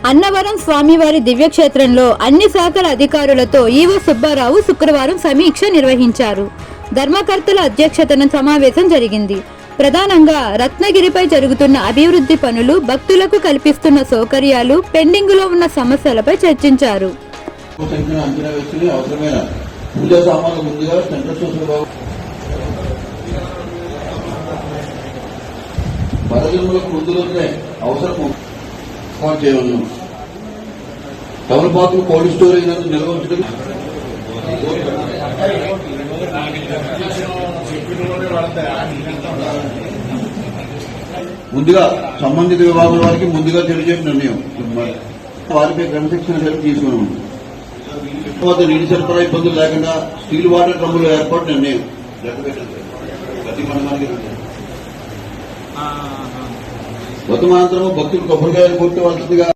అన్నవరం స్వామివారి దివ్యక్షేత్రంలో అన్ని శాఖల అధికారులతో ఈవో సుబ్బారావు శుక్రవారం సమీక్ష నిర్వహించారు. ధర్మకర్తల అధ్యక్షతన సమావేశం జరిగింది. ప్రధానంగా రత్నగిరిపై జరుగుతున్న అభివృద్ధి పనులు, భక్తులకు కల్పిస్తున్న సౌకర్యాలు, పెండింగులో ఉన్న సమస్యలపై చర్చించారు. తమలపాకులు కోల్డ్ స్టోరేజ్ నిల్వ ఉంచడం, ముందుగా సంబంధిత విభాగం వారికి ముందుగా తెలియజేసిన నిర్ణయం వారిపై క్రమశిక్షణ చర్యలు తీసుకున్నాం. తర్వాత నీటి సరఫరా ఇబ్బందులు లేకుండా స్టీల్ వాటర్ డ్రమ్ముల ఏర్పాటు నిర్ణయం. వర్తమానంతరం భక్తులు కొబ్బరికాయలు కొట్టవలసిందిగా